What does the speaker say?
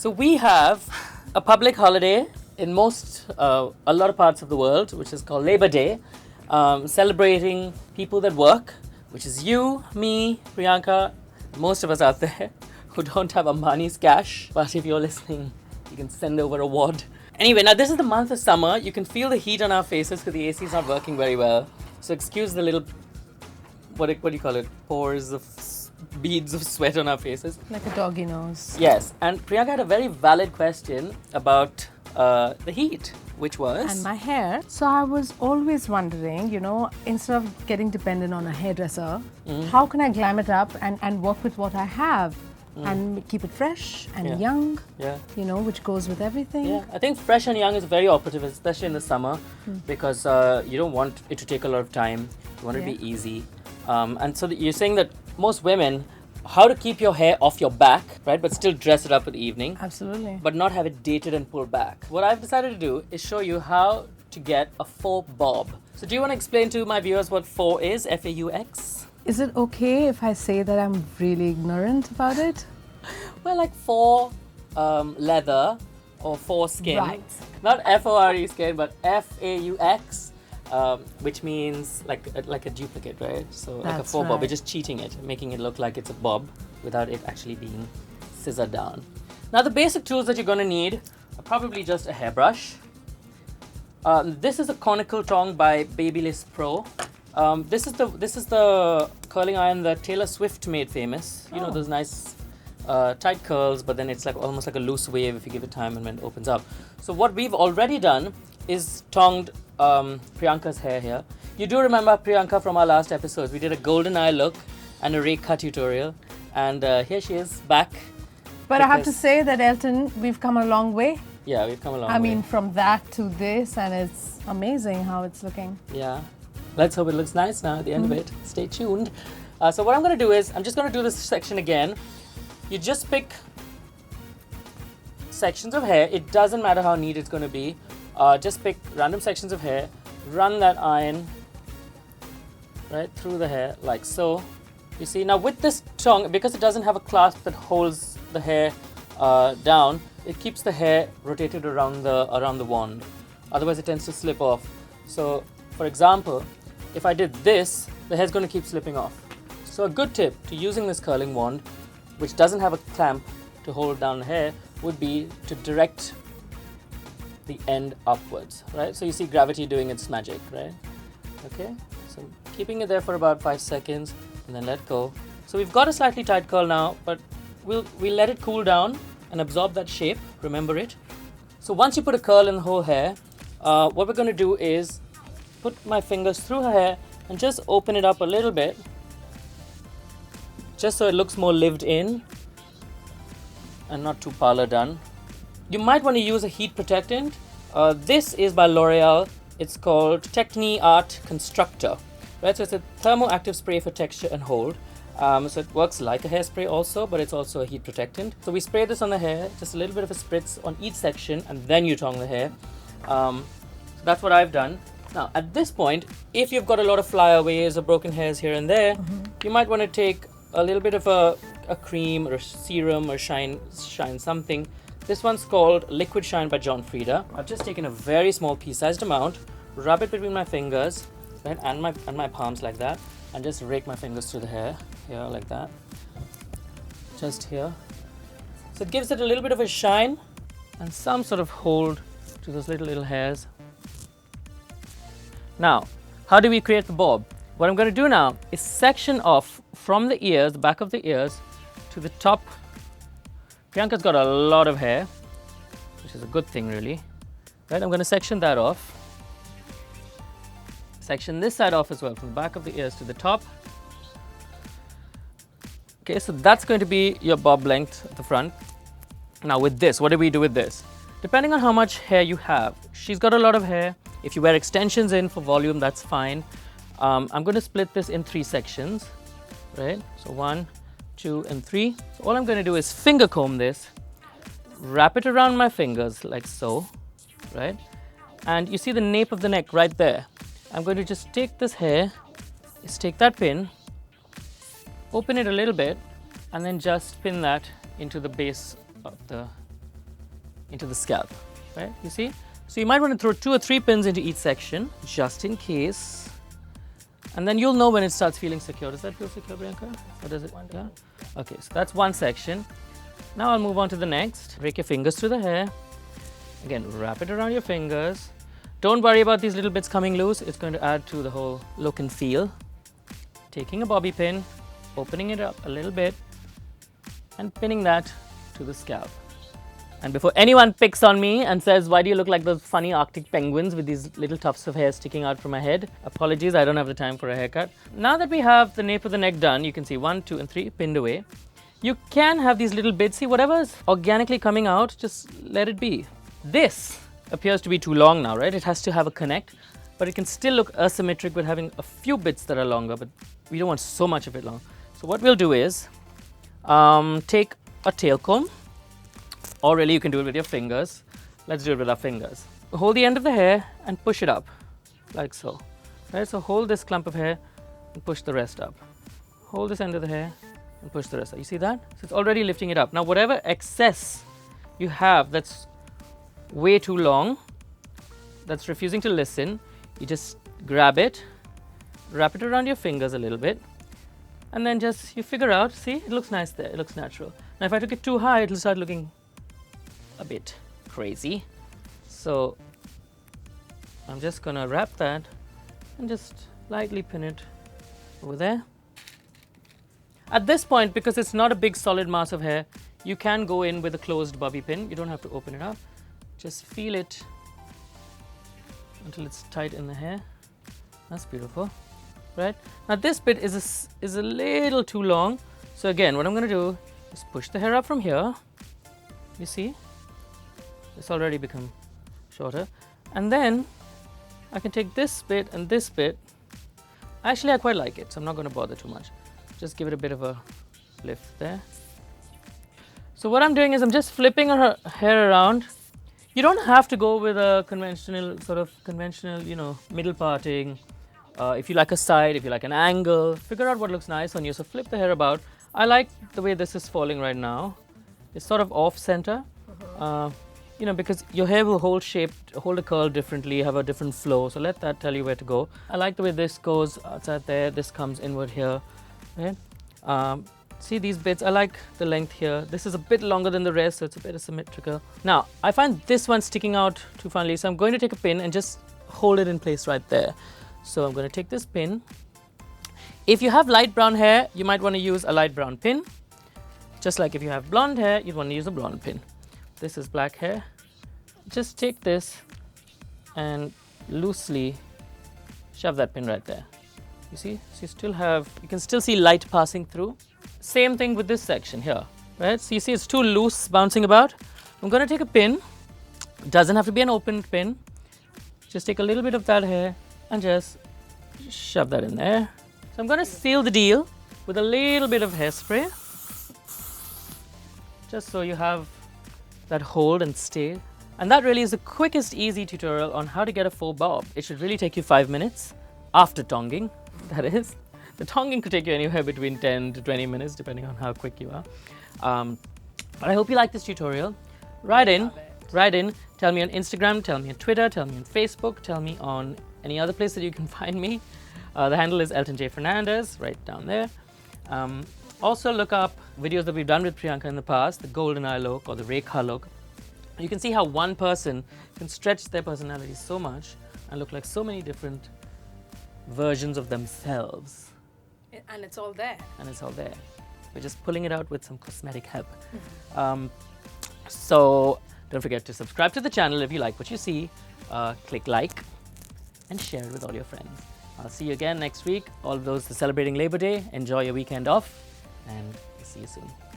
So we have a public holiday in a lot of parts of the world, which is called Labor Day, celebrating people that work, which is you, me, Priyanka, most of us out there who don't have Ambani's cash. But if you're listening, you can send over a wad. Anyway, now this is the month of summer. You can feel the heat on our faces because the AC is not working very well. So excuse the little, what do you call it, pores of beads of sweat on our faces. Like a doggy nose. Yes, and Priyanka had a very valid question about the heat, which was... And my hair. So I was always wondering, instead of getting dependent on a hairdresser, how can I glam it up and work with what I have? And keep it fresh and young, which goes with everything. Yeah, I think fresh and young is very operative, especially in the summer, because you don't want it to take a lot of time. You want it to be easy. And so you're saying that most women, how to keep your hair off your back, right, but still dress it up for the evening. Absolutely. But not have it dated and pulled back. What I've decided to do is show you how to get a faux bob. So do you want to explain to my viewers what faux is, F-A-U-X? Is it okay if I say that I'm really ignorant about it? Well, like faux leather or faux skin. Right. Not F-O-R-E skin, but F-A-U-X, which means like a duplicate, right? So like a faux bob. We're just cheating it, making it look like it's a bob without it actually being scissored down. Now the basic tools that you're going to need are probably just a hairbrush. This is a conical tong by Babyliss Pro. This is the curling iron that Taylor Swift made famous. You know, those nice tight curls, but then it's like almost like a loose wave if you give it time and when it opens up. So what we've already done is tonged Priyanka's hair here. You do remember Priyanka from our last episodes. We did a golden eye look and a rake cut tutorial, and here she is back. But I have to say that, Elton, we've come a long way. Yeah, we've come a long way. I mean, from that to this, and it's amazing how it's looking. Yeah. Let's hope it looks nice now at the end of it. Stay tuned. So what I'm going to do is, I'm just going to do this section again. You just pick sections of hair. It doesn't matter how neat it's going to be. Just pick random sections of hair. Run that iron right through the hair like so. You see, now with this tong, because it doesn't have a clasp that holds the hair down, it keeps the hair rotated around the wand. Otherwise it tends to slip off. So for example, if I did this, the hair's going to keep slipping off. So a good tip to using this curling wand, which doesn't have a clamp to hold down the hair, would be to direct the end upwards, right? So you see gravity doing its magic, right? Okay, so keeping it there for about 5 seconds and then let go. So we've got a slightly tight curl now, but we'll let it cool down and absorb that shape, remember it. So once you put a curl in the whole hair, what we're going to do is put my fingers through her hair and just open it up a little bit, just so it looks more lived in and not too parlor done. You might want to use a heat protectant. This is by L'Oreal. It's called Techni Art Constructor. Right, so it's a thermoactive spray for texture and hold. So it works like a hairspray also, but it's also a heat protectant. So we spray this on the hair, just a little bit of a spritz on each section, and then you tong the hair. So that's what I've done. Now, at this point, if you've got a lot of flyaways or broken hairs here and there, you might want to take a little bit of a cream or a serum or shine something. This one's called Liquid Shine by John Frieda. I've just taken a very small pea-sized amount, rub it between my fingers, right, and my palms like that, and just rake my fingers through the hair, here like that, just here. So it gives it a little bit of a shine and some sort of hold to those little hairs. Now, how do we create the bob? What I'm going to do now is section off from the ears, the back of the ears, to the top. Priyanka's got a lot of hair, which is a good thing really. Right, I'm going to section that off. Section this side off as well, from the back of the ears to the top. Okay, so that's going to be your bob length at the front. Now with this, what do we do with this? Depending on how much hair you have, she's got a lot of hair. If you wear extensions in for volume, that's fine. I'm going to split this in 3 sections, right? So 1, 2, and 3. So all I'm going to do is finger comb this, wrap it around my fingers like so, right? And you see the nape of the neck right there. I'm going to just take this hair, just take that pin, open it a little bit, and then just pin that into the base of the into the scalp, right? You see? So you might want to throw 2 or 3 pins into each section, just in case. And then you'll know when it starts feeling secure. Does that feel secure, Priyanka? Or does it? Yeah? Okay, so that's one section. Now I'll move on to the next. Rake your fingers through the hair. Again, wrap it around your fingers. Don't worry about these little bits coming loose. It's going to add to the whole look and feel. Taking a bobby pin, opening it up a little bit, and pinning that to the scalp. And before anyone picks on me and says, why do you look like those funny Arctic penguins with these little tufts of hair sticking out from my head? Apologies, I don't have the time for a haircut. Now that we have the nape of the neck done, you can see 1, 2, and 3 pinned away. You can have these little bits. See, whatever's organically coming out, just let it be. This appears to be too long now, right? It has to have a connect, but it can still look asymmetric with having a few bits that are longer, but we don't want so much of it long. So what we'll do is take a tail comb, or really you can do it with your fingers. Let's do it with our fingers. Hold the end of the hair and push it up, like so. Right, so hold this clump of hair and push the rest up. Hold this end of the hair and push the rest up. You see that? So it's already lifting it up. Now whatever excess you have that's way too long, that's refusing to listen, you just grab it, wrap it around your fingers a little bit, and then just you figure out, see, it looks nice there, it looks natural. Now if I took it too high, it'll start looking a bit crazy. So I'm just gonna wrap that and just lightly pin it over there. At this point, because it's not a big solid mass of hair, you can go in with a closed bobby pin. You don't have to open it up. Just feel it until it's tight in the hair. That's beautiful, right? Now this bit is a little too long. So again, what I'm going to do is push the hair up from here. You see? It's already become shorter. And then I can take this bit and this bit. Actually, I quite like it, so I'm not going to bother too much. Just give it a bit of a lift there. So what I'm doing is I'm just flipping her hair around. You don't have to go with a conventional, you know, middle parting. If you like a side, if you like an angle, figure out what looks nice on you. So flip the hair about. I like the way this is falling right now. It's sort of off center. You know, because your hair will hold a curl differently, have a different flow. So let that tell you where to go. I like the way this goes outside there. This comes inward here. Right? See these bits? I like the length here. This is a bit longer than the rest, so it's a bit asymmetrical. Now, I find this one sticking out too finely, so I'm going to take a pin and just hold it in place right there. So I'm going to take this pin. If you have light brown hair, you might want to use a light brown pin. Just like if you have blonde hair, you'd want to use a blonde pin. This is black hair. Just take this and loosely shove that pin right there. You see? So you can still see light passing through. Same thing with this section here, right? So you see it's too loose, bouncing about. I'm going to take a pin. It doesn't have to be an opened pin. Just take a little bit of that hair and just shove that in there. So I'm going to seal the deal with a little bit of hairspray. Just so you have that hold and stay. And that really is the quickest, easy tutorial on how to get a faux bob. It should really take you 5 minutes after tonging, that is. The tonging could take you anywhere between 10 to 20 minutes, depending on how quick you are. But I hope you like this tutorial. Write in, tell me on Instagram, tell me on Twitter, tell me on Facebook, tell me on any other place that you can find me. The handle is eltonjfernandez, right down there. Also look up videos that we've done with Priyanka in the past, the golden eye look or the Rekha look. You can see how one person can stretch their personality so much and look like so many different versions of themselves. And it's all there. And it's all there. We're just pulling it out with some cosmetic help. So don't forget to subscribe to the channel if you like what you see. Click like and share it with all your friends. I'll see you again next week. All of those celebrating Labor Day, enjoy your weekend off and see you soon.